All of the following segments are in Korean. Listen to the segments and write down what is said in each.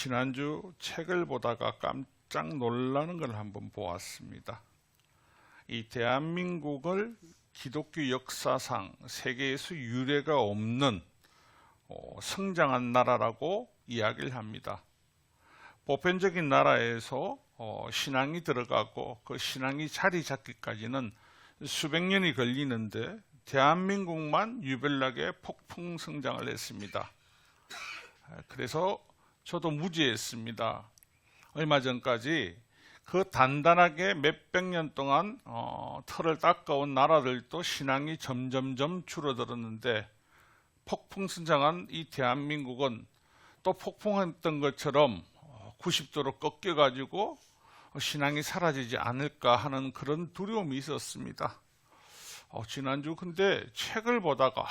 지난주 책을 보다가 깜짝 놀라는 걸 한번 보았습니다. 이 대한민국을 기독교 역사상 세계에서 유례가 없는 성장한 나라라고 이야기를 합니다. 보편적인 나라에서 신앙이 들어가고 그 신앙이 자리 잡기까지는 수백 년이 걸리는데 대한민국만 유별나게 폭풍 성장을 했습니다. 그래서 저도 무지했습니다. 얼마 전까지 그 단단하게 몇백 년 동안 털을 닦아온 나라들도 신앙이 점점점 줄어들었는데 폭풍 성장한 이 대한민국은 또 폭풍했던 것처럼 90도로 꺾여가지고 신앙이 사라지지 않을까 하는 그런 두려움이 있었습니다. 지난주 근데 책을 보다가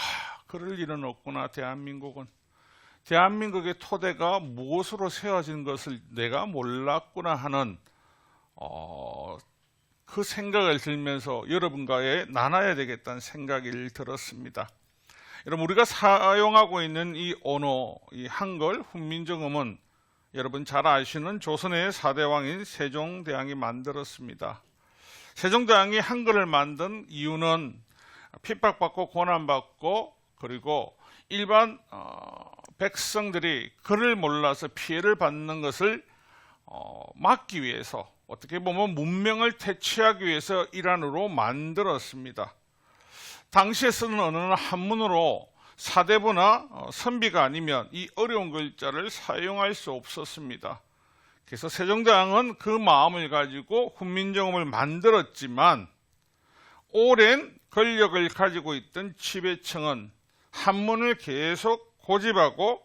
그럴 일은 없구나. 대한민국의 토대가 무엇으로 세워진 것을 내가 몰랐구나 하는 그 생각을 들면서 여러분과의 나눠야 되겠다는 생각이 들었습니다. 여러분, 우리가 사용하고 있는 이 언어, 이 한글, 훈민정음은 여러분 잘 아시는 조선의 4대 왕인 세종대왕이 만들었습니다. 세종대왕이 한글을 만든 이유는 핍박받고 고난받고 그리고 일반 백성들이 글을 몰라서 피해를 받는 것을 막기 위해서, 어떻게 보면 문명을 퇴치하기 위해서 일환으로 만들었습니다. 당시에 쓰는 언어는 한문으로 사대부나 선비가 아니면 이 어려운 글자를 사용할 수 없었습니다. 그래서 세종대왕은 그 마음을 가지고 훈민정음을 만들었지만 오랜 권력을 가지고 있던 지배층은 한문을 계속 고집하고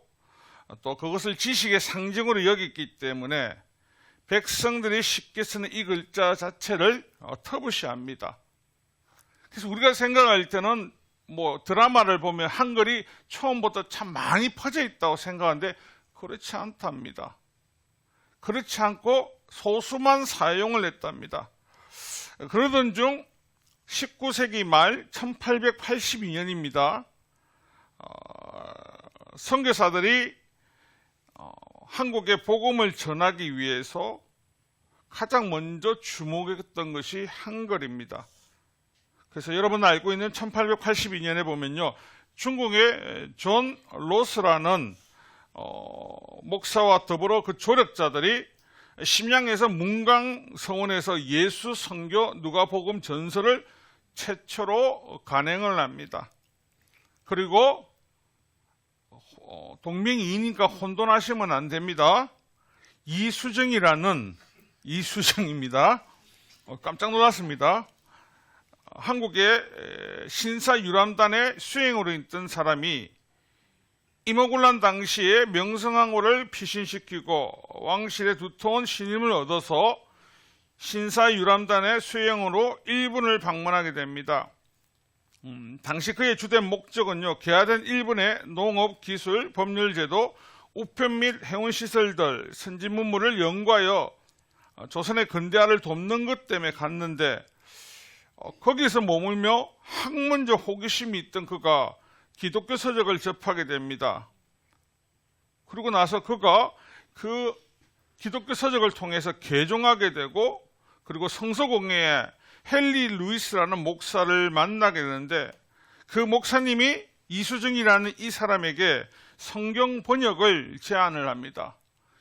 또 그것을 지식의 상징으로 여겼기 때문에 백성들이 쉽게 쓰는 이 글자 자체를 터부시합니다. 그래서 우리가 생각할 때는 드라마를 보면 한글이 처음부터 참 많이 퍼져 있다고 생각하는데 그렇지 않답니다. 그렇지 않고 소수만 사용을 했답니다. 그러던 중 19세기 말 1882년입니다. 선교사들이 한국에 복음을 전하기 위해서 가장 먼저 주목했던 것이 한글입니다. 그래서 여러분 알고 있는 1882년에 보면요, 중국의 존 로스라는 목사와 더불어 그 조력자들이 심양에서 문강서원에서 예수 선교 누가복음 전서를 최초로 간행을 합니다. 그리고 동명이인이니까 혼돈하시면 안 됩니다. 이수정입니다. 깜짝 놀랐습니다. 한국의 신사유람단의 수행으로 있던 사람이 임오군란 당시에 명성황후를 피신시키고 왕실의 두터운 신임을 얻어서 신사유람단의 수행으로 일본을 방문하게 됩니다. 당시 그의 주된 목적은요, 개화된 일본의 농업, 기술, 법률 제도, 우편 및 해운시설들, 선진문물을 연구하여 조선의 근대화를 돕는 것 때문에 갔는데 거기서 머물며 학문적 호기심이 있던 그가 기독교 서적을 접하게 됩니다. 그리고 나서 그가 그 기독교 서적을 통해서 개종하게 되고 그리고 성서공회에 헨리 루이스라는 목사를 만나게 되는데 그 목사님이 이수정이라는 이 사람에게 성경 번역을 제안을 합니다.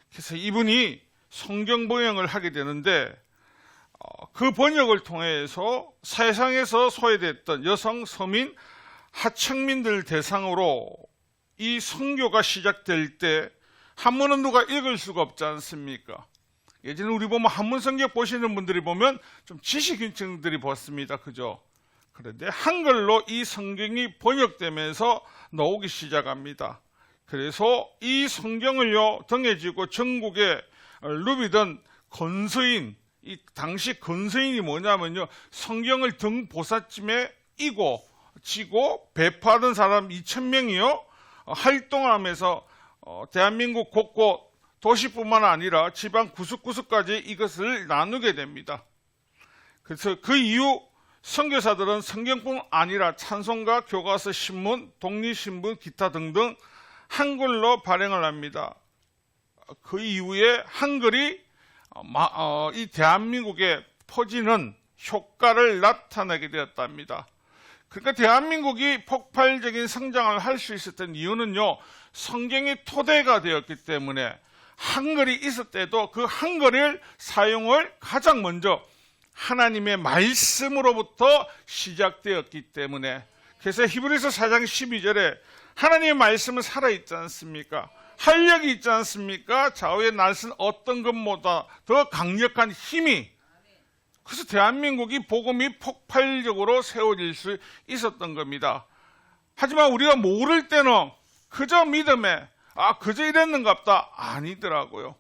그래서 이분이 성경 번역을 하게 되는데 그 번역을 통해서 세상에서 소외됐던 여성, 서민, 하층민들 대상으로 이 선교가 시작될 때 한문은 누가 읽을 수가 없지 않습니까? 예전에 우리 보면 한문 성경 보시는 분들이 보면 좀 지식인층들이 봤습니다. 그죠? 그런데 한글로 이 성경이 번역되면서 나오기 시작합니다. 그래서 이 성경을요, 등에 지고 전국에 누비던 건서인, 이 당시 건서인이 뭐냐면요, 성경을 등 보삿짐에 지고 배포하던 사람 2,000명이요 활동하면서 대한민국 곳곳 도시뿐만 아니라 지방 구석구석까지 이것을 나누게 됩니다. 그래서 그 이후 선교사들은 성경뿐 아니라 찬송가, 교과서, 신문, 독립신문, 기타 등등 한글로 발행을 합니다. 그 이후에 한글이 이 대한민국에 퍼지는 효과를 나타내게 되었답니다. 그러니까 대한민국이 폭발적인 성장을 할 수 있었던 이유는요, 성경이 토대가 되었기 때문에 한글이 있을 때도 그 한글을 사용을 가장 먼저 하나님의 말씀으로부터 시작되었기 때문에, 그래서 히브리서 4장 12절에 하나님의 말씀은 살아있지 않습니까? 활력이 있지 않습니까? 좌우에 날선 어떤 것보다 더 강력한 힘이, 그래서 대한민국이 복음이 폭발적으로 세워질 수 있었던 겁니다. 하지만 우리가 모를 때는 그저 믿음에 그저 이랬는갑다 아니더라고요.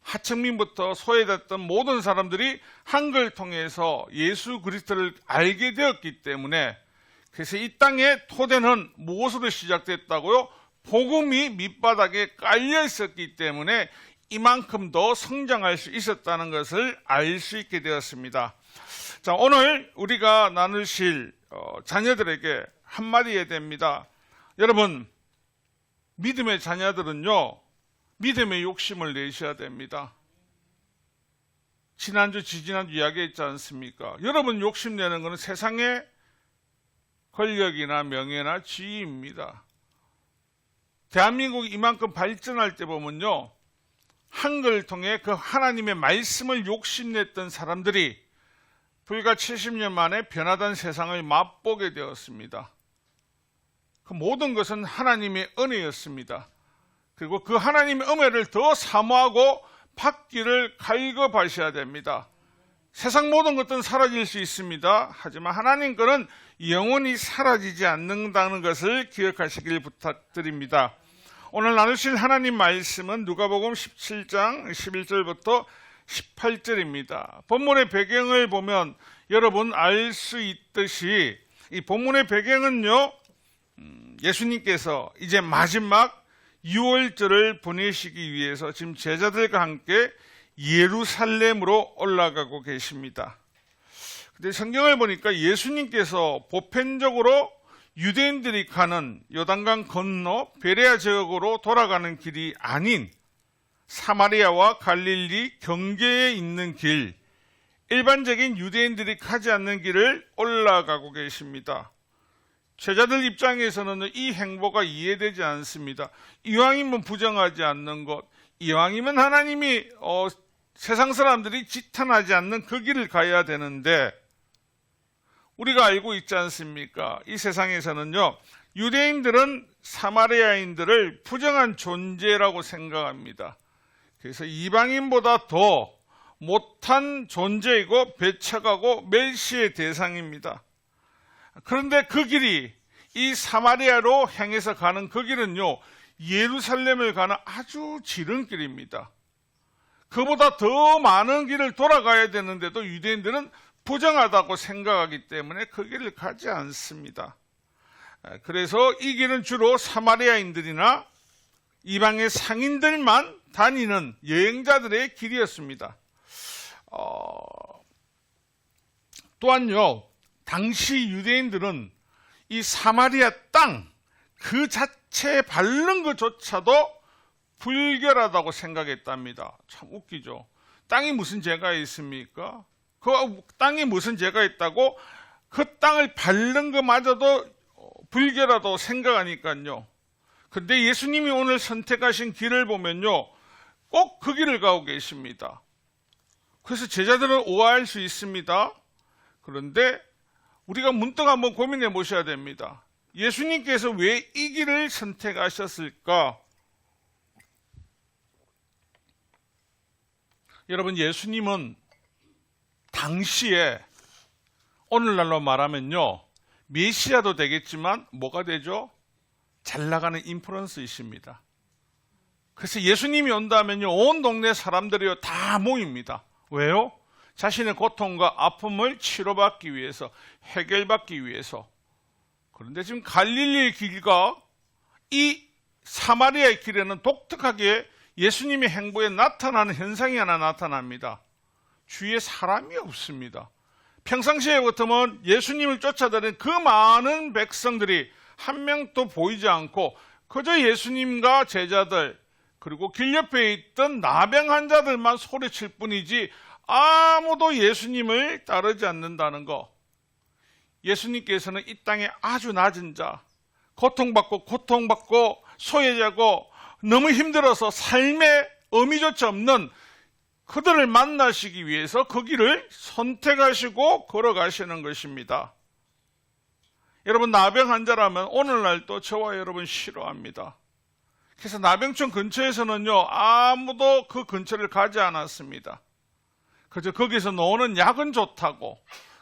하층민부터 소외됐던 모든 사람들이 한글 통해서 예수 그리스도를 알게 되었기 때문에, 그래서 이 땅의 토대는 무엇으로 시작됐다고요? 복음이 밑바닥에 깔려 있었기 때문에 이만큼 더 성장할 수 있었다는 것을 알 수 있게 되었습니다. 자, 오늘 우리가 나누실 자녀들에게 한마디 해야 됩니다. 여러분, 믿음의 자녀들은요, 믿음의 욕심을 내셔야 됩니다. 지난주, 지지난주 이야기했지 않습니까? 여러분 욕심내는 것은 세상의 권력이나 명예나 지위입니다. 대한민국이 이만큼 발전할 때 보면요, 한글을 통해 그 하나님의 말씀을 욕심냈던 사람들이 불과 70년 만에 변화된 세상을 맛보게 되었습니다. 그 모든 것은 하나님의 은혜였습니다. 그리고 그 하나님의 은혜를 더 사모하고 받기를 갈급하셔야 됩니다. 세상 모든 것들은 사라질 수 있습니다. 하지만 하나님 거는 영원히 사라지지 않는다는 것을 기억하시길 부탁드립니다. 오늘 나누실 하나님 말씀은 누가복음 17장 11절부터 18절입니다. 본문의 배경을 보면 여러분 알 수 있듯이 이 본문의 배경은요, 예수님께서 이제 마지막 6월절을 보내시기 위해서 지금 제자들과 함께 예루살렘으로 올라가고 계십니다. 근데 성경을 보니까 예수님께서 보편적으로 유대인들이 가는 요단강 건너 베레아 지역으로 돌아가는 길이 아닌 사마리아와 갈릴리 경계에 있는 길, 일반적인 유대인들이 가지 않는 길을 올라가고 계십니다. 제자들 입장에서는 이 행보가 이해되지 않습니다. 이왕이면 부정하지 않는 것, 이왕이면 하나님이 세상 사람들이 지탄하지 않는 그 길을 가야 되는데, 우리가 알고 있지 않습니까? 이 세상에서는요, 유대인들은 사마리아인들을 부정한 존재라고 생각합니다. 그래서 이방인보다 더 못한 존재이고 배척하고 멸시의 대상입니다. 그런데 그 길이, 이 사마리아로 향해서 가는 그 길은요, 예루살렘을 가는 아주 지름길입니다. 그보다 더 많은 길을 돌아가야 되는데도 유대인들은 부정하다고 생각하기 때문에 그 길을 가지 않습니다. 그래서 이 길은 주로 사마리아인들이나 이방의 상인들만 다니는 여행자들의 길이었습니다. 또한요, 당시 유대인들은 이 사마리아 땅 그 자체에 바른 것조차도 불결하다고 생각했답니다. 참 웃기죠. 땅이 무슨 죄가 있습니까? 그 땅이 무슨 죄가 있다고 그 땅을 밟는 것마저도 불결하다고 생각하니까요. 근데 예수님이 오늘 선택하신 길을 보면요, 꼭 그 길을 가고 계십니다. 그래서 제자들은 오해할 수 있습니다. 그런데 우리가 문득 한번 고민해 보셔야 됩니다. 예수님께서 왜 이 길을 선택하셨을까? 여러분, 예수님은 당시에 오늘날로 말하면요, 메시아도 되겠지만 뭐가 되죠? 잘 나가는 인플루언서이십니다. 그래서 예수님이 온다면요, 온 동네 사람들이요 다 모입니다. 왜요? 자신의 고통과 아픔을 치료받기 위해서, 해결받기 위해서. 그런데 지금 갈릴리의 길과 이 사마리아의 길에는 독특하게 예수님의 행보에 나타나는 현상이 하나 나타납니다. 주위에 사람이 없습니다. 평상시에 같으면 예수님을 쫓아다니는 그 많은 백성들이 한 명도 보이지 않고 그저 예수님과 제자들, 그리고 길 옆에 있던 나병 환자들만 소리칠 뿐이지 아무도 예수님을 따르지 않는다는 거. 예수님께서는 이 땅에 아주 낮은 자, 고통받고 소외자고 너무 힘들어서 삶의 의미조차 없는 그들을 만나시기 위해서 그 길을 선택하시고 걸어가시는 것입니다. 여러분, 나병 환자라면 오늘날도 저와 여러분 싫어합니다. 그래서 나병천 근처에서는요, 아무도 그 근처를 가지 않았습니다. 그저 거기서 노는 약은 좋다고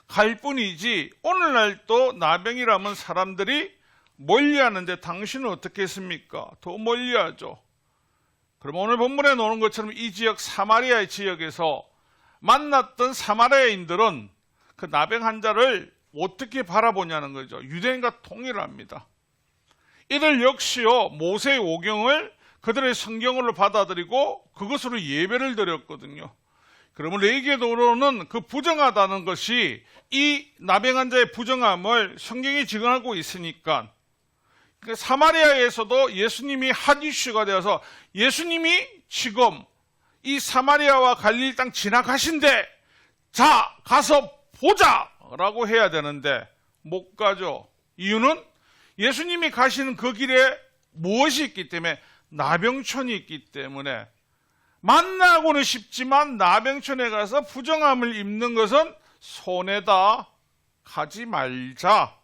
갈 뿐이지, 오늘날도 나병이라면 사람들이 멀리하는데 당신은 어떻게 했습니까? 더 멀리하죠. 그럼 오늘 본문에 나오는 것처럼 이 지역 사마리아 지역에서 만났던 사마리아인들은 그 나병 환자를 어떻게 바라보냐는 거죠. 유대인과 동일합니다. 이들 역시요, 모세의 오경을 그들의 성경으로 받아들이고 그것으로 예배를 드렸거든요. 그러면 레위기도로는 그 부정하다는 것이 이 나병 환자의 부정함을 성경이 증언하고 있으니까, 사마리아에서도 예수님이 핫 이슈가 되어서 예수님이 지금 이 사마리아와 갈릴리 땅 지나가신대, 자 가서 보자 라고 해야 되는데 못 가죠. 이유는 예수님이 가시는 그 길에 무엇이 있기 때문에? 나병천이 있기 때문에. 만나고는 싶지만 나병천에 가서 부정함을 입는 것은 손해다, 가지 말자.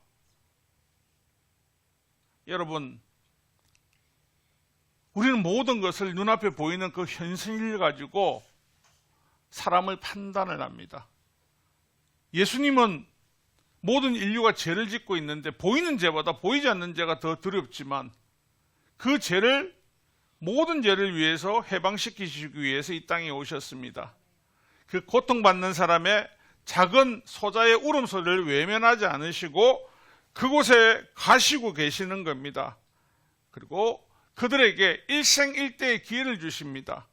여러분, 우리는 모든 것을 눈앞에 보이는 그 현실을 가지고 사람을 판단을 합니다. 예수님은 모든 인류가 죄를 짓고 있는데 보이는 죄보다 보이지 않는 죄가 더 두렵지만 그 죄를, 모든 죄를 위해서 해방시키시기 위해서 이 땅에 오셨습니다. 그 고통받는 사람의 작은 소자의 울음소리를 외면하지 않으시고 그곳에 가시고 계시는 겁니다. 그리고 그들에게 일생일대의 기회를 주십니다.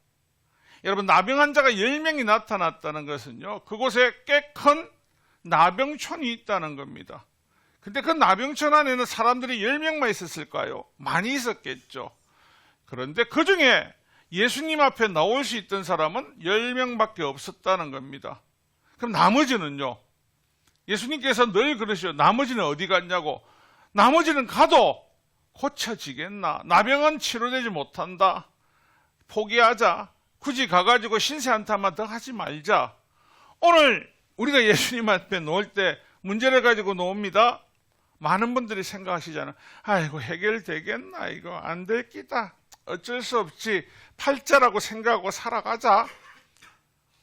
여러분, 나병 환자가 10명이 나타났다는 것은요, 그곳에 꽤 큰 나병촌이 있다는 겁니다. 근데 그 나병촌 안에는 사람들이 10명만 있었을까요? 많이 있었겠죠. 그런데 그 중에 예수님 앞에 나올 수 있던 사람은 10명밖에 없었다는 겁니다. 그럼 나머지는요? 예수님께서 늘 그러시죠. 나머지는 어디 갔냐고. 나머지는 가도 고쳐지겠나? 나병은 치료되지 못한다. 포기하자. 굳이 가가지고 신세 한탄만 더 하지 말자. 오늘 우리가 예수님 앞에 놓을 때 문제를 가지고 놓습니다. 많은 분들이 생각하시잖아요. 아이고, 해결되겠나? 이거 안 될 끼다. 어쩔 수 없지. 팔자라고 생각하고 살아가자.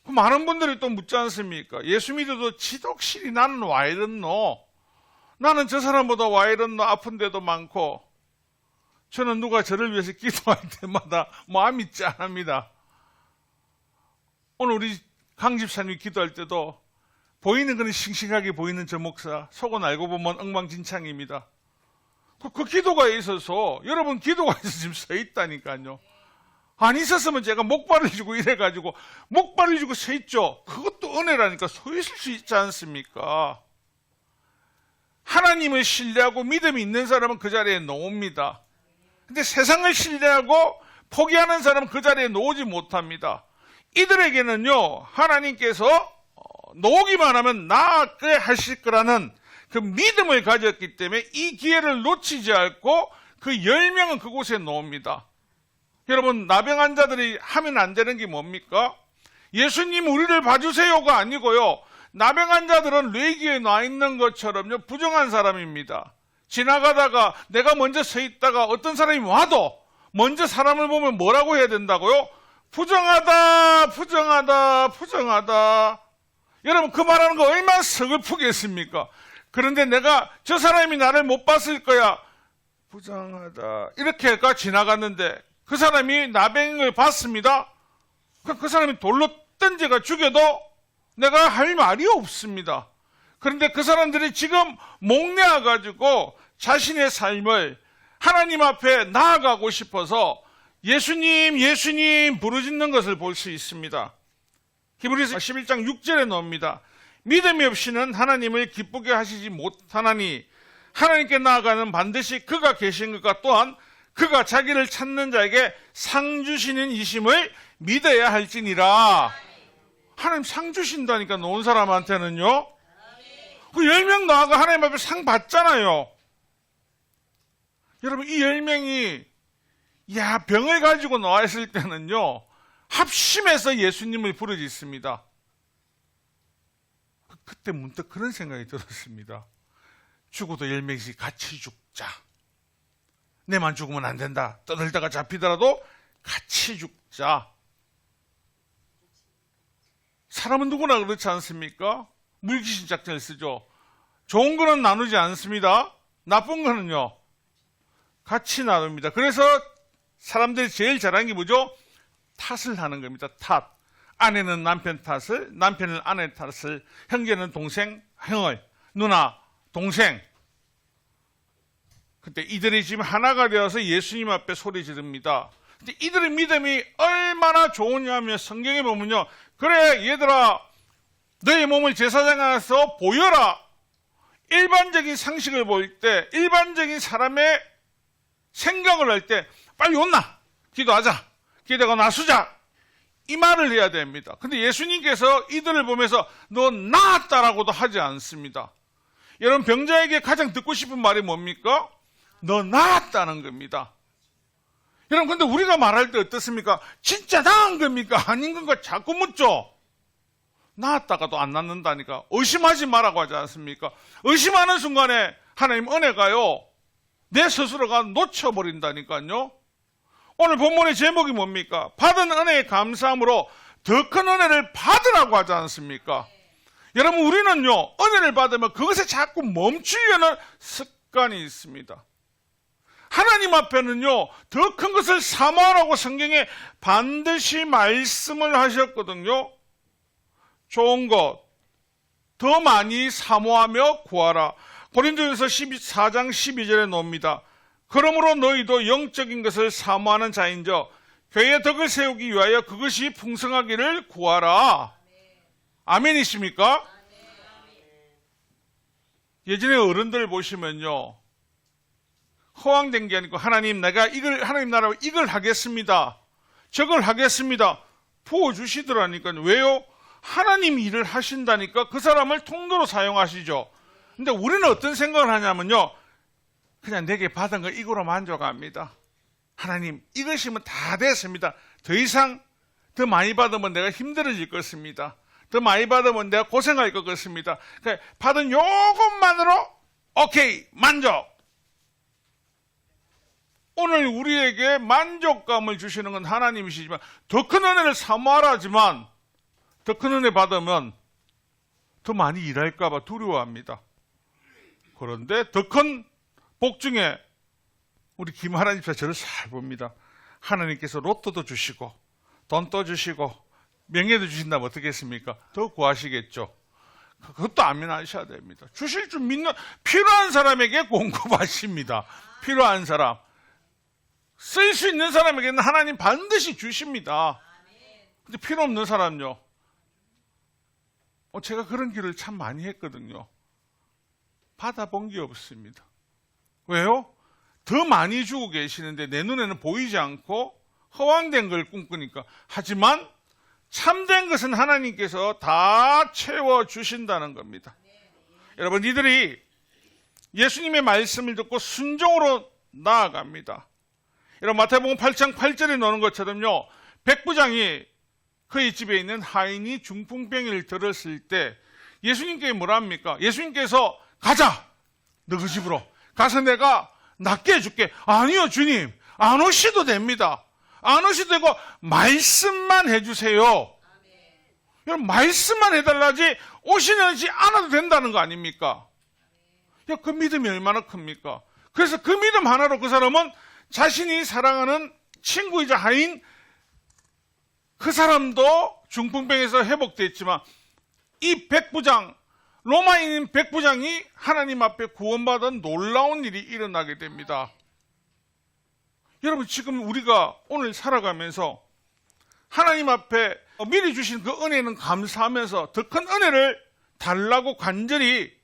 많은 분들이 또 묻지 않습니까? 예수 믿어도 지독실이 나는 와 이렇노? 나는 저 사람보다 와 이렇노? 아픈 데도 많고. 저는 누가 저를 위해서 기도할 때마다 마음이 짠합니다. 오늘 우리 강 집사님이 기도할 때도 보이는 건 싱싱하게 보이는 저 목사, 속은 알고 보면 엉망진창입니다. 그 기도가 있어서, 여러분 기도가 있어서 지금 서 있다니까요. 안 있었으면 제가 목발을 쥐고 이래가지고 목발을 쥐고 서 있죠. 그것도 은혜라니까. 서 있을 수 있지 않습니까? 하나님을 신뢰하고 믿음이 있는 사람은 그 자리에 놓습니다. 근데 세상을 신뢰하고 포기하는 사람은 그 자리에 놓지 못합니다. 이들에게는요, 하나님께서 놓기만 하면 나게 하실 거라는 그 믿음을 가졌기 때문에 이 기회를 놓치지 않고 그 10명은 그곳에 놓습니다. 여러분, 나병 환자들이 하면 안 되는 게 뭡니까? 예수님 우리를 봐주세요가 아니고요, 나병 환자들은 레위기에 나 있는 것처럼요, 부정한 사람입니다. 지나가다가 내가 먼저 서 있다가 어떤 사람이 와도 먼저 사람을 보면 뭐라고 해야 된다고요? 부정하다, 부정하다, 부정하다. 여러분, 그 말하는 거 얼마나 서글프겠습니까? 그런데 내가 저 사람이 나를 못 봤을 거야. 부정하다. 이렇게가 지나갔는데 그 사람이 나병을 봤습니다. 그 사람이 돌로 던져가 죽여도 내가 할 말이 없습니다. 그런데 그 사람들이 지금 목내어가지고 자신의 삶을 하나님 앞에 나아가고 싶어서 예수님, 예수님 부르짖는 것을 볼 수 있습니다. 히브리서 11장 6절에 나옵니다. 믿음이 없이는 하나님을 기쁘게 하시지 못하나니 하나님께 나아가는 반드시 그가 계신 것과 또한 그가 자기를 찾는 자에게 상 주시는 이심을 믿어야 할지니라. 하나님 상 주신다니까, 놓은 사람한테는요. 그 10명 나와가 하나님 앞에 상 받잖아요. 여러분, 이 10명이 병을 가지고 나와 있을 때는요, 합심해서 예수님을 부르짖습니다. 그때 문득 그런 생각이 들었습니다. 죽어도 10명씩 같이 죽자. 내만 죽으면 안 된다. 떠들다가 잡히더라도 같이 죽자. 사람은 누구나 그렇지 않습니까? 물귀신 작전을 쓰죠. 좋은 거는 나누지 않습니다. 나쁜 거는요, 같이 나눕니다. 그래서 사람들이 제일 잘하는 게 뭐죠? 탓을 하는 겁니다. 탓. 아내는 남편 탓을, 남편은 아내 탓을, 형제는 동생, 형을, 누나, 동생. 그때 이들이 지금 하나가 되어서 예수님 앞에 소리 지릅니다. 근데 이들의 믿음이 얼마나 좋으냐면 성경에 보면요, 그래 얘들아, 너희 몸을 제사장에 가서 보여라. 일반적인 상식을 볼 때, 일반적인 사람의 생각을 할 때 빨리 온나, 기도하자, 기도하고 나서자, 이 말을 해야 됩니다. 근데 예수님께서 이들을 보면서 너 나았다라고도 하지 않습니다. 여러분, 병자에게 가장 듣고 싶은 말이 뭡니까? 너 나았다는 겁니다. 여러분, 근데 우리가 말할 때 어떻습니까? 진짜 나은 겁니까? 아닌 건가? 자꾸 묻죠. 나았다가도 안 낫는다니까. 의심하지 말라고 하지 않습니까? 의심하는 순간에 하나님 은혜가요, 내 스스로가 놓쳐버린다니까요. 오늘 본문의 제목이 뭡니까? 받은 은혜에 감사함으로 더 큰 은혜를 받으라고 하지 않습니까? 여러분, 우리는요, 은혜를 받으면 그것에 자꾸 멈추려는 습관이 있습니다. 하나님 앞에는요, 더 큰 것을 사모하라고 성경에 반드시 말씀을 하셨거든요. 좋은 것, 더 많이 사모하며 구하라. 고린도전서 14장 12절에 놓습니다. 그러므로 너희도 영적인 것을 사모하는 자인저 교회의 덕을 세우기 위하여 그것이 풍성하기를 구하라. 아멘이십니까? 예전에 어른들 보시면요, 허황된 게 아니고 하나님 내가 이걸, 하나님 나라로 이걸 하겠습니다, 저걸 하겠습니다 부어주시더라니까요. 왜요? 하나님 일을 하신다니까 그 사람을 통로로 사용하시죠. 근데 우리는 어떤 생각을 하냐면요, 그냥 내게 받은 거 이거로 만족합니다. 하나님 이것이면 다 됐습니다. 더 이상 더 많이 받으면 내가 힘들어질 것입니다. 더 많이 받으면 내가 고생할 것 같습니다. 그러니까 받은 요것만으로 오케이, 만족. 오늘 우리에게 만족감을 주시는 건 하나님이시지만 더 큰 은혜를 사모하라 하지만 더 큰 은혜 받으면 더 많이 일할까 봐 두려워합니다. 그런데 더 큰 복 중에 우리 김하나 집사 저를 잘 봅니다. 하나님께서 로또도 주시고 돈도 주시고 명예도 주신다면 어떻겠습니까? 더 구하시겠죠. 그것도 아멘하셔야 됩니다. 주실 줄 믿는, 필요한 사람에게 공급하십니다. 필요한 사람, 쓸 수 있는 사람에게는 하나님 반드시 주십니다. 근데 필요 없는 사람요, 제가 그런 길을 참 많이 했거든요. 받아본 게 없습니다. 왜요? 더 많이 주고 계시는데 내 눈에는 보이지 않고 허황된 걸 꿈꾸니까. 하지만 참된 것은 하나님께서 다 채워주신다는 겁니다. 여러분, 이들이 예수님의 말씀을 듣고 순종으로 나아갑니다. 여러분, 마태복음 8장 8절에 나오는 것처럼요, 백부장이 그의 집에 있는 하인이 중풍병을 들었을 때 예수님께 뭐라 합니까? 예수님께서 가자, 너 그 집으로 가서 내가 낫게 해줄게. 아니요 주님, 안 오셔도 됩니다. 안 오셔도 되고 말씀만 해주세요. 여러분, 말씀만 해달라지 오시지 않아도 된다는 거 아닙니까? 그 믿음이 얼마나 큽니까? 그래서 그 믿음 하나로 그 사람은 자신이 사랑하는 친구이자 하인 그 사람도 중풍병에서 회복됐지만 이 백부장, 로마인인 백부장이 하나님 앞에 구원받은 놀라운 일이 일어나게 됩니다. 여러분, 지금 우리가 오늘 살아가면서 하나님 앞에 미리 주신 그 은혜는 감사하면서 더 큰 은혜를 달라고 간절히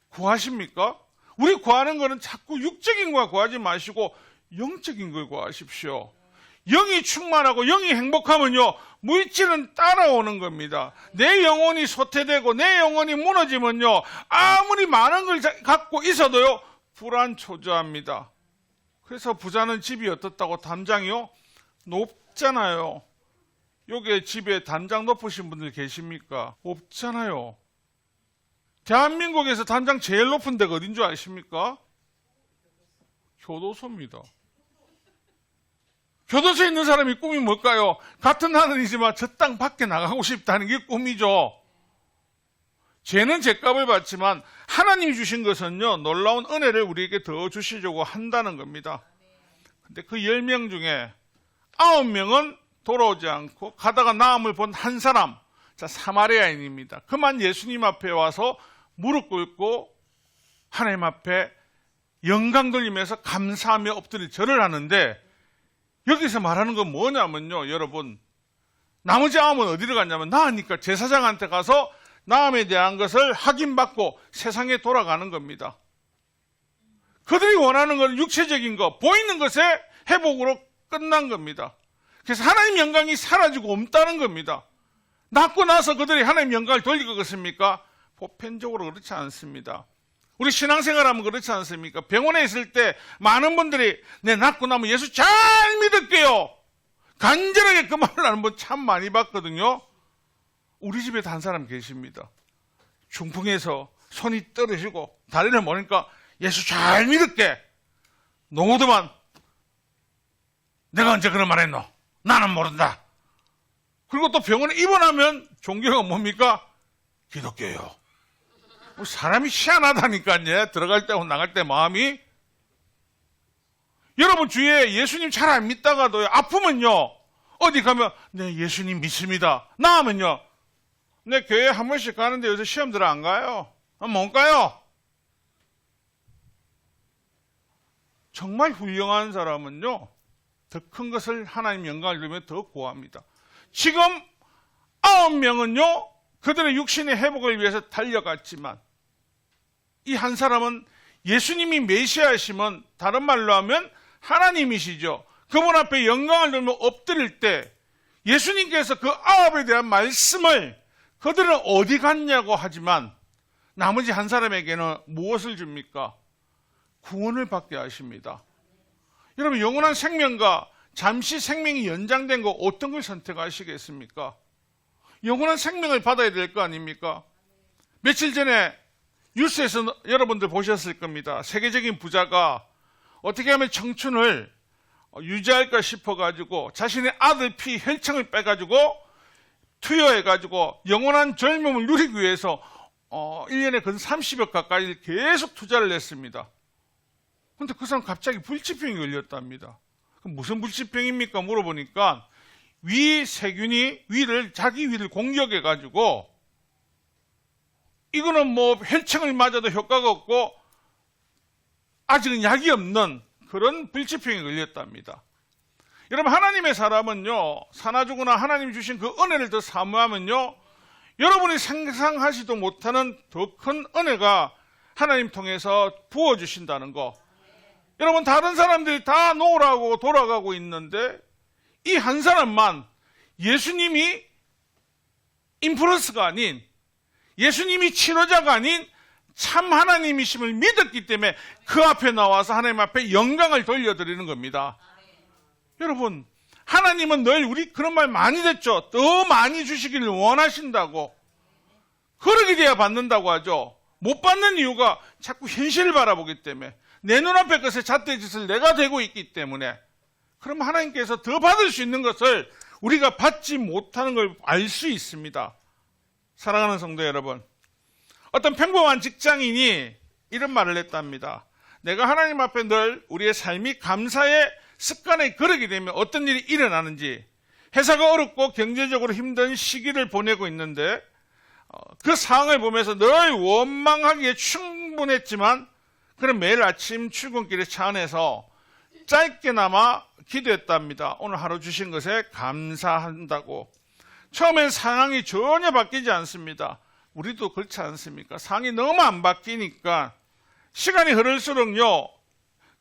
구하십니까? 우리 구하는 거는 자꾸 육적인 거 구하지 마시고 영적인 걸 구하십시오. 영이 충만하고 영이 행복하면요, 물질은 따라오는 겁니다. 내 영혼이 소태되고 내 영혼이 무너지면요, 아무리 많은 걸 갖고 있어도요, 불안초조합니다. 그래서 부자는 집이 어떻다고? 담장이요? 높잖아요. 여기 집에 담장 높으신 분들 계십니까? 없잖아요. 대한민국에서 담장 제일 높은 데가 어딘 줄 아십니까? 교도소입니다. 교도소에 있는 사람이 꿈이 뭘까요? 같은 하늘이지만 저 땅 밖에 나가고 싶다는 게 꿈이죠. 죄는 죄값을 받지만 하나님이 주신 것은요, 놀라운 은혜를 우리에게 더 주시려고 한다는 겁니다. 근데 그 10명 중에 9명은 돌아오지 않고 가다가 나음을 본 한 사람, 자, 사마리아인입니다. 그만 예수님 앞에 와서 무릎 꿇고 하나님 앞에 영광 돌리면서 감사하며 엎드려 절을 하는데, 여기서 말하는 건 뭐냐면요, 여러분, 나머지 9은 어디로 갔냐면 나으니까 제사장한테 가서 나음에 대한 것을 확인받고 세상에 돌아가는 겁니다. 그들이 원하는 건 육체적인 것, 보이는 것의 회복으로 끝난 겁니다. 그래서 하나님 영광이 사라지고 없다는 겁니다. 낫고 나서 그들이 하나님 영광을 돌릴 것입니까? 보편적으로 그렇지 않습니다. 우리 신앙생활하면 그렇지 않습니까? 병원에 있을 때 많은 분들이 내 낫고 나면 예수 잘 믿을게요, 간절하게 그 말을 하는 분 참 많이 봤거든요. 우리 집에도 한 사람 계십니다. 중풍에서 손이 떨어지고 다리를 모니까 예수 잘 믿을게, 노후도만 내가 언제 그런 말 했노? 나는 모른다. 그리고 또 병원에 입원하면 종교가 뭡니까? 기독교예요. 사람이 희한하다니까요. 들어갈 때하고 나갈 때 마음이. 여러분 주위에 예수님 잘 안 믿다가도 아프면요, 어디 가면 네 예수님 믿습니다, 나으면요, 내 교회 한 번씩 가는데 요새 시험 들어 안 가요? 못 가요. 정말 훌륭한 사람은요, 더 큰 것을 하나님 영광을 누리며 더 구합니다. 지금 9명은요 그들의 육신의 회복을 위해서 달려갔지만, 이 한 사람은 예수님이 메시아이시면, 다른 말로 하면 하나님이시죠. 그분 앞에 영광을 돌며 엎드릴 때 예수님께서 그 9에 대한 말씀을 그들은 어디 갔냐고 하지만, 나머지 한 사람에게는 무엇을 줍니까? 구원을 받게 하십니다. 여러분, 영원한 생명과 잠시 생명이 연장된 거 어떤 걸 선택하시겠습니까? 영원한 생명을 받아야 될 거 아닙니까? 며칠 전에 뉴스에서 여러분들 보셨을 겁니다. 세계적인 부자가 어떻게 하면 청춘을 유지할까 싶어가지고 자신의 아들 피 혈청을 빼가지고 투여해가지고 영원한 젊음을 누리기 위해서 1년에 근 30억 가까이 계속 투자를 했습니다. 그런데 그 사람 갑자기 불치병이 걸렸답니다. 그럼 무슨 불치병입니까? 물어보니까 위 세균이 자기 위를 공격해가지고, 이거는 뭐 혈청을 맞아도 효과가 없고 아직은 약이 없는 그런 불치병이 걸렸답니다. 여러분, 하나님의 사람은요, 사나 죽으나 하나님이 주신 그 은혜를 더 사모하면요, 여러분이 상상하지도 못하는 더 큰 은혜가 하나님 통해서 부어주신다는 거. 여러분, 다른 사람들이 다 노라고 돌아가고 있는데 이 한 사람만 예수님이 인플루언서가 아닌, 예수님이 치료자가 아닌 참 하나님이심을 믿었기 때문에 그 앞에 나와서 하나님 앞에 영광을 돌려드리는 겁니다. 여러분, 하나님은 늘 우리 그런 말 많이 듣죠. 더 많이 주시기를 원하신다고. 그러게 돼야 받는다고 하죠. 못 받는 이유가 자꾸 현실을 바라보기 때문에, 내 눈앞의 것에 잣대 짓을 내가 되고 있기 때문에. 그럼 하나님께서 더 받을 수 있는 것을 우리가 받지 못하는 걸 알 수 있습니다. 사랑하는 성도 여러분, 어떤 평범한 직장인이 이런 말을 했답니다. 내가 하나님 앞에 늘 우리의 삶이 감사의 습관에 그르게 되면 어떤 일이 일어나는지, 회사가 어렵고 경제적으로 힘든 시기를 보내고 있는데 그 상황을 보면서 늘 원망하기에 충분했지만, 그럼 매일 아침 출근길에 차 안에서 짧게나마 기도했답니다. 오늘 하루 주신 것에 감사한다고. 처음엔 상황이 전혀 바뀌지 않습니다. 우리도 그렇지 않습니까? 상황이 너무 안 바뀌니까 시간이 흐를수록요,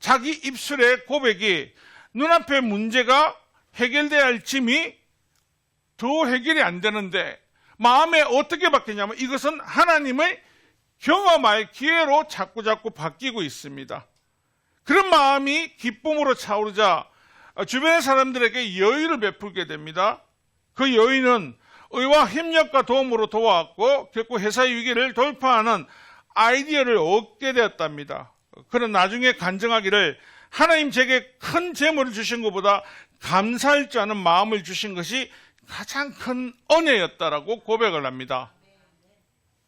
자기 입술의 고백이 눈앞의 문제가 해결돼야 할 짐이 더 해결이 안 되는데 마음에 어떻게 바뀌냐면 이것은 하나님을 경험할 기회로 자꾸자꾸 바뀌고 있습니다. 그런 마음이 기쁨으로 차오르자 주변의 사람들에게 여유를 베풀게 됩니다. 그 여유는 의와 협력과 도움으로 도와왔고 결국 회사의 위기를 돌파하는 아이디어를 얻게 되었답니다. 그는 나중에 간증하기를 하나님 제게 큰 재물을 주신 것보다 감사할 줄 아는 마음을 주신 것이 가장 큰 은혜였다라고 고백을 합니다.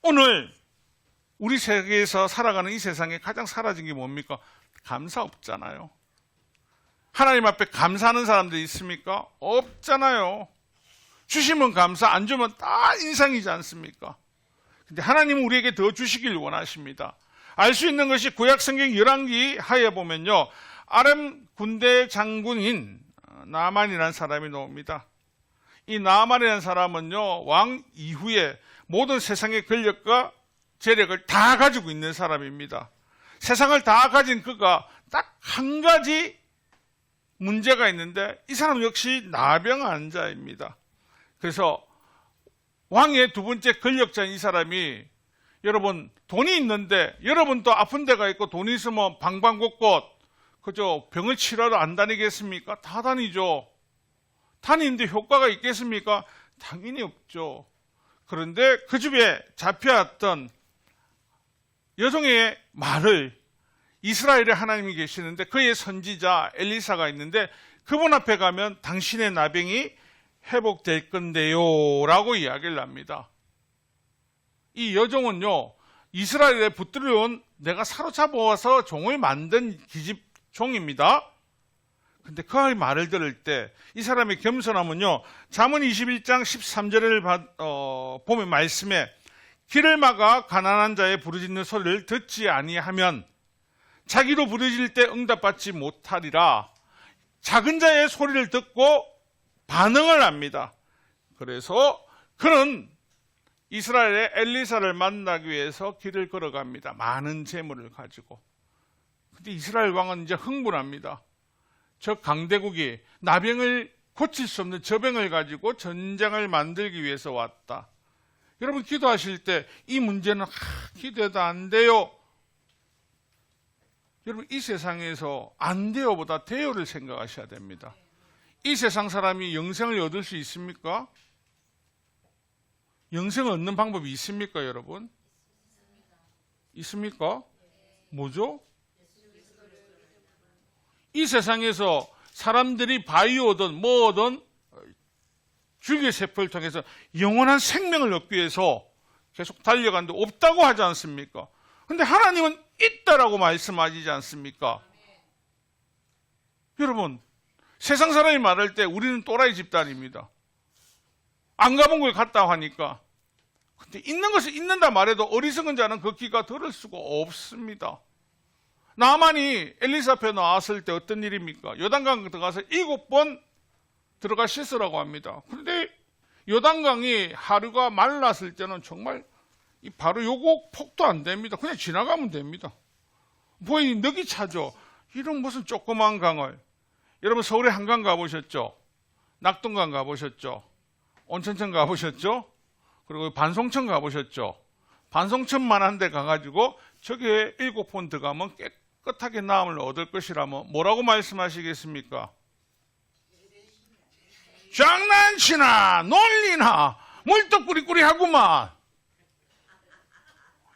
오늘 우리 세계에서 살아가는 이 세상에 가장 사라진 게 뭡니까? 감사 없잖아요. 하나님 앞에 감사하는 사람들이 있습니까? 없잖아요. 주시면 감사, 안 주면 다 인상이지 않습니까? 근데 하나님은 우리에게 더 주시길 원하십니다. 알 수 있는 것이 구약성경 열왕기 하에 보면요, 아람 군대 장군인 나만이라는 사람이 나옵니다. 이 나만이라는 사람은요, 왕 이후에 모든 세상의 권력과 재력을 다 가지고 있는 사람입니다. 세상을 다 가진 그가 딱 한 가지 문제가 있는데 이 사람 역시 나병 환자입니다. 그래서 왕의 두 번째 권력자인 이 사람이 여러분 돈이 있는데 여러분도 아픈 데가 있고 돈이 있으면 방방곡곡 그저 병을 치료하러 안 다니겠습니까? 다 다니죠. 다니는데 효과가 있겠습니까? 당연히 없죠. 그런데 그 집에 잡혀왔던 여종의 말을 이스라엘에 하나님이 계시는데 그의 선지자 엘리사가 있는데 그분 앞에 가면 당신의 나병이 회복될 건데요 라고 이야기를 합니다. 이 여종은요, 이스라엘에 붙들려온 내가 사로잡아와서 종을 만든 기집종입니다. 근데 그 말을 들을 때 이 사람의 겸손함은요, 잠언 21장 13절을 보면 말씀에 길을 막아 가난한 자의 부르짖는 소리를 듣지 아니하면 자기도 부르짖을 때 응답받지 못하리라. 작은 자의 소리를 듣고 반응을 합니다. 그래서 그는 이스라엘의 엘리사를 만나기 위해서 길을 걸어갑니다. 많은 재물을 가지고. 근데 이스라엘 왕은 이제 흥분합니다. 저 강대국이 나병을 고칠 수 없는 저 병을 가지고 전쟁을 만들기 위해서 왔다. 여러분 기도하실 때 이 문제는 기도해도 안 돼요. 여러분 이 세상에서 안 돼요보다 돼요를 생각하셔야 됩니다. 이 세상 사람이 영생을 얻을 수 있습니까? 영생을 얻는 방법이 있습니까, 여러분? 있습니까? 뭐죠? 이 세상에서 사람들이 바이오든 뭐든 줄기세포를 통해서 영원한 생명을 얻기 위해서 계속 달려가는데 없다고 하지 않습니까? 그런데 하나님은 있다라고 말씀하시지 않습니까? 여러분, 세상 사람이 말할 때 우리는 또라이 집단입니다. 안 가본 걸 갔다 하니까. 근데 있는 것을 있는다 말해도 어리석은 자는 그 귀가 들을 수가 없습니다. 나만이 엘리사 앞에 나왔을 때 어떤 일입니까? 요단강 들어가서 7번 들어가 씻으라고 합니다. 그런데 요단강이 하루가 말랐을 때는 정말 바로 요거 폭도 안 됩니다. 그냥 지나가면 됩니다. 뭐이 넋이 차죠. 이런 무슨 조그만 강을. 여러분 서울에 한강 가보셨죠? 낙동강 가보셨죠? 온천천 가보셨죠? 그리고 반송천 가보셨죠? 반송천만한 데 가가지고 저기에 7번 들어가면 깨끗하게 나음을 얻을 것이라면 뭐라고 말씀하시겠습니까? 장난치나 놀리나 물떡꾸리꾸리하구만.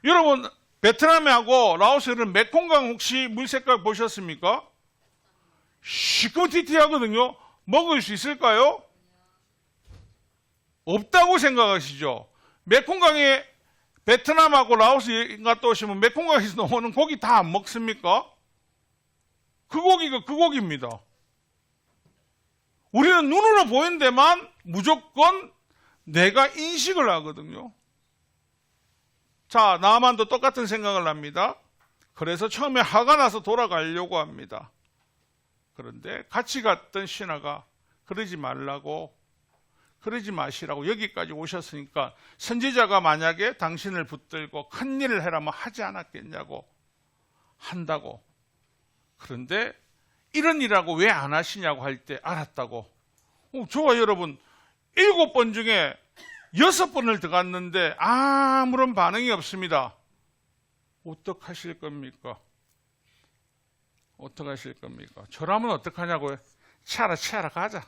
여러분 베트남하고 라오스는 메콩강 혹시 물 색깔 보셨습니까? 시커티티하거든요. 먹을 수 있을까요? 없다고 생각하시죠? 메콩강에 베트남하고 라오스 갔다 오시면 메콩강에서 나오는 고기 다 안 먹습니까? 그 고기가 그 고기입니다. 우리는 눈으로 보이는 데만 무조건 내가 인식을 하거든요. 자, 나만도 똑같은 생각을 합니다. 그래서 처음에 화가 나서 돌아가려고 합니다. 그런데 같이 갔던 신하가 그러지 말라고, 그러지 마시라고 여기까지 오셨으니까 선지자가 만약에 당신을 붙들고 큰 일을 해라면 하지 않았겠냐고 한다고. 그런데 이런 일하고 왜 안 하시냐고 할 때 알았다고. 저와 여러분 7번 중에 6번을 들어갔는데 아무런 반응이 없습니다. 어떡하실 겁니까? 어떡하실 겁니까? 저라면 어떡하냐고요? 치아라 가자.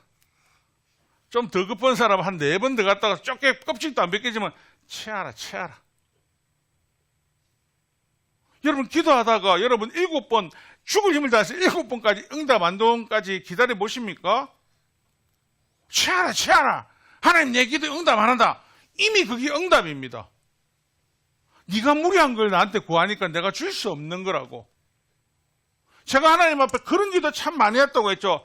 좀 더 급한 사람 한 4번 들어갔다가 쫓게 껍질도 안 벗겨지면 치아라. 여러분 기도하다가 여러분 7번 죽을 힘을 다해서 7번까지 응답 안 동까지 기다려 보십니까? 치아라. 하나님 내 기도 응답 안 한다. 이미 그게 응답입니다. 네가 무리한 걸 나한테 구하니까 내가 줄 수 없는 거라고. 제가 하나님 앞에 그런 기도 참 많이 했다고 했죠.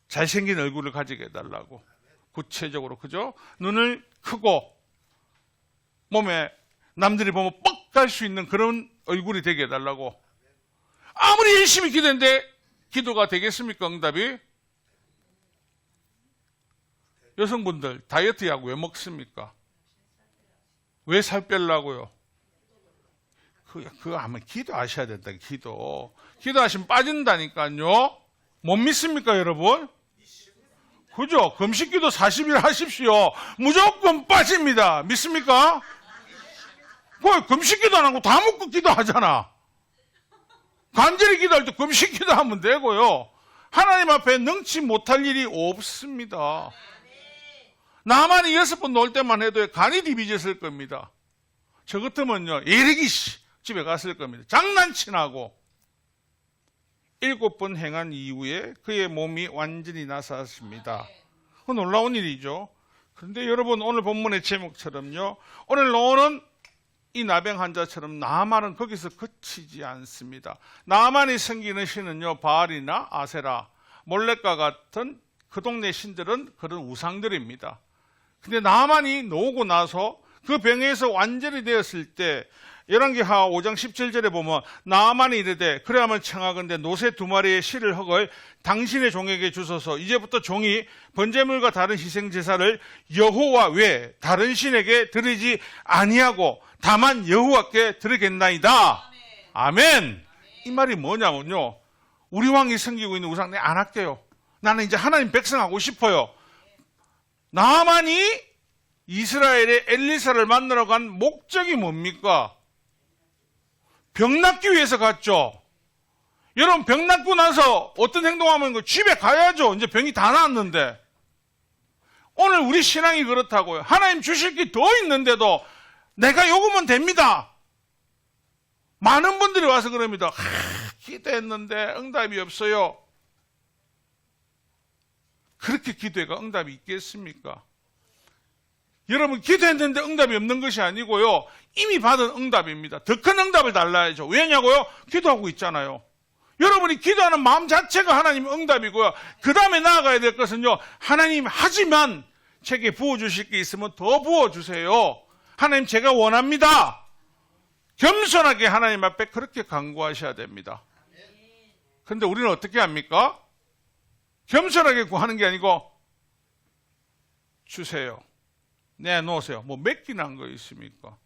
잘생긴 얼굴을 가지게 해달라고. 구체적으로, 그죠? 눈을 크고 몸에 남들이 보면 뻑 갈 수 있는 그런 얼굴이 되게 해달라고. 아무리 열심히 기도했는데 기도가 되겠습니까? 응답이? 여성분들 다이어트 약 왜 먹습니까? 왜 살 빼려고요? 그거 하면 기도하셔야 된다. 기도하시면 빠진다니까요. 못 믿습니까 여러분? 그죠? 금식기도 40일 하십시오. 무조건 빠집니다. 믿습니까? 그 금식기도 안 하고 다 먹고 기도하잖아. 간절히 기도할 때 금식기도 하면 되고요. 하나님 앞에 능치 못할 일이 없습니다. 나만이 6번 놓을 때만 해도 간이 디비졌을 겁니다. 저 같으면요, 에릭이 집에 갔을 겁니다. 장난치나고. 7번 행한 이후에 그의 몸이 완전히 나섰습니다. 놀라운 일이죠. 그런데 여러분 오늘 본문의 제목처럼요, 오늘 나오는 이 나병 환자처럼 나만은 거기서 그치지 않습니다. 나만이 섬기는 신은요, 바알이나 아세라, 몰렉과 같은 그 동네 신들은 그런 우상들입니다. 근데 나만이 나오고 나서 그 병에서 완전히 되었을 때 열왕기하 5장 17절에 보면 나만이 이르되 그래야만 청하건대 노새 2마리의 실을 흙을 당신의 종에게 주소서. 이제부터 종이 번제물과 다른 희생제사를 여호와 외 다른 신에게 드리지 아니하고 다만 여호와께 드리겠나이다. 아멘. 이 말이 뭐냐면요, 우리 왕이 섬기고 있는 우상 내가 안 할게요. 나는 이제 하나님 백성하고 싶어요. 나만이 이스라엘의 엘리사를 만나러 간 목적이 뭡니까? 병 낫기 위해서 갔죠. 여러분 병 낫고 나서 어떤 행동하면 집에 가야죠. 이제 병이 다 나았는데. 오늘 우리 신앙이 그렇다고요. 하나님 주실 게 더 있는데도 내가 요구면 됩니다. 많은 분들이 와서 그럽니다. 기도했는데 응답이 없어요. 그렇게 기도해가 응답이 있겠습니까? 여러분 기도했는데 응답이 없는 것이 아니고요, 이미 받은 응답입니다. 더 큰 응답을 달라야죠. 왜냐고요? 기도하고 있잖아요. 여러분이 기도하는 마음 자체가 하나님 응답이고요. 그 다음에 나아가야 될 것은요, 하나님 하지만 제게 부어주실 게 있으면 더 부어주세요. 하나님 제가 원합니다. 겸손하게 하나님 앞에 그렇게 간구하셔야 됩니다. 그런데 우리는 어떻게 합니까? 겸손하게 구하는 게 아니고 주세요, 내놓으세요. 뭐 몇 끼나 한 거 있습니까?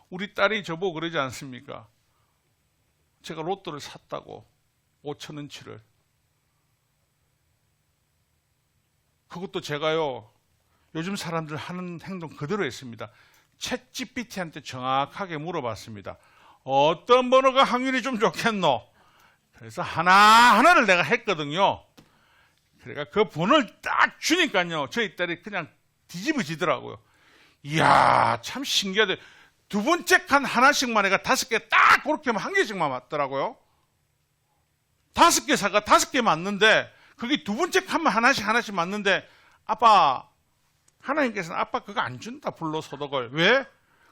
우리 딸이 저보고 그러지 않습니까? 제가 로또를 샀다고 5,000원치를. 그것도 제가요, 요즘 사람들 하는 행동 그대로 했습니다. 챗GPT한테 정확하게 물어봤습니다. 어떤 번호가 확률이 좀 좋겠노? 그래서 하나하나를 내가 했거든요. 그러니까 그 번호를 딱 주니까요, 저희 딸이 그냥 뒤집어지더라고요. 이야, 참 신기하대. 두 번째 칸 하나씩만 해가 5개 딱 그렇게 하면 1개씩만 맞더라고요. 5개 사가 5개 맞는데, 그게 두 번째 칸만 하나씩 맞는데, 아빠, 하나님께서는 아빠 그거 안 준다, 불로소득을. 왜?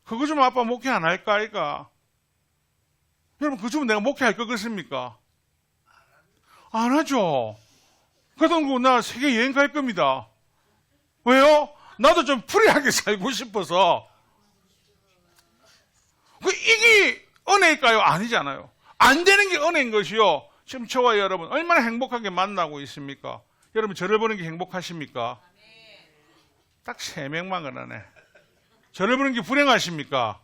그거 주면 아빠 목회 안 할까, 아이가? 여러분, 그거 주면 내가 목회할 것 같습니까? 안 하죠. 그동안 나 세계 여행 갈 겁니다. 왜요? 나도 좀 프리하게 살고 싶어서. 이게 은혜일까요? 아니잖아요. 안 되는 게 은혜인 것이요. 지금 저와 여러분 얼마나 행복하게 만나고 있습니까? 여러분 저를 보는 게 행복하십니까? 딱 3명만 그러네. 저를 보는 게 불행하십니까?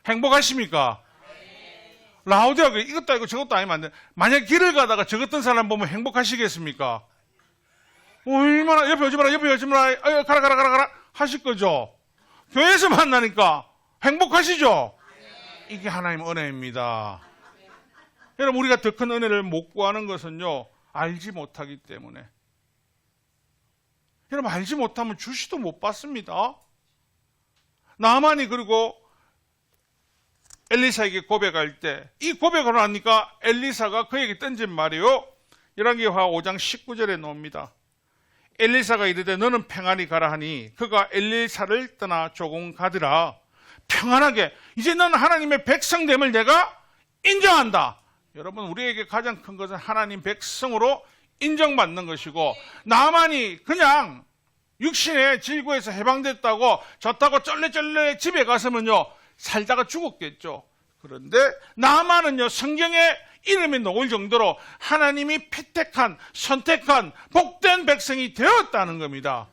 행복하십니까? 라우디아가 이것도 아니고 저것도 아니면 안 돼. 만약 길을 가다가 저것던 사람 보면 행복하시겠습니까? 얼마나 옆에 오지 마라, 옆에 오지 마라, 가라 하실 거죠. 교회에서 만나니까 행복하시죠? 이게 하나님의 은혜입니다. 여러분, 우리가 더 큰 은혜를 못 구하는 것은요, 알지 못하기 때문에. 여러분, 알지 못하면 주시도 못 받습니다. 나만이 그리고 엘리사에게 고백할 때, 이 고백을 하니까 엘리사가 그에게 던진 말이요, 열왕기하 5장 19절에 나옵니다. 엘리사가 이르되 너는 평안히 가라 하니 그가 엘리사를 떠나 조금 가더라. 평안하게, 이제 너는 하나님의 백성됨을 내가 인정한다. 여러분, 우리에게 가장 큰 것은 하나님 백성으로 인정받는 것이고, 나만이 그냥 육신의 질고에서 해방됐다고 좋다고 쩔레쩔레 집에 갔으면요, 살다가 죽었겠죠. 그런데 나만은요, 성경에 이름이 놓을 정도로 하나님이 피택한, 선택한, 복된 백성이 되었다는 겁니다.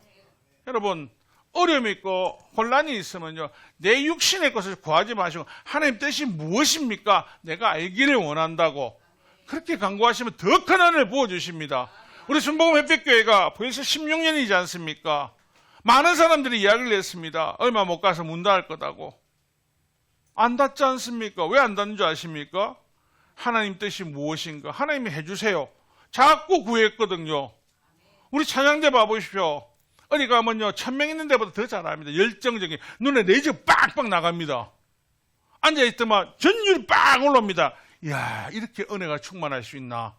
여러분, 어려움이 있고 혼란이 있으면요, 내 육신의 것을 구하지 마시고 하나님 뜻이 무엇입니까? 내가 알기를 원한다고 그렇게 간구하시면 더 큰 은혜를 부어주십니다. 우리 순복음 햇빛교회가 벌써 16년이지 않습니까? 많은 사람들이 이야기를 했습니다. 얼마 못 가서 문 닫을 거다고. 안 닫지 않습니까? 왜 안 닫는 줄 아십니까? 하나님 뜻이 무엇인가? 하나님이 해주세요. 자꾸 구했거든요. 우리 찬양대 봐보십시오. 어디 가면요, 1000명 있는 데보다 더 잘합니다. 열정적인, 눈에 레이저가 빡빡 나갑니다. 앉아있더만 전율이 빡 올라옵니다. 이야, 이렇게 은혜가 충만할 수 있나?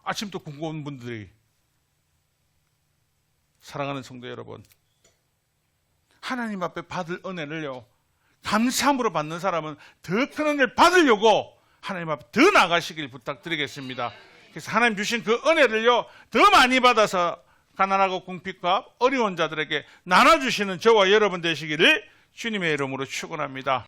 아침부터 궁금한 분들이. 사랑하는 성도 여러분, 하나님 앞에 받을 은혜를요, 감사함으로 받는 사람은 더 큰 은혜를 받으려고 하나님 앞에 더 나가시길 부탁드리겠습니다. 그래서 하나님 주신 그 은혜를요, 더 많이 받아서 가난하고 궁핍과 어려운 자들에게 나눠주시는 저와 여러분 되시기를 주님의 이름으로 축원합니다.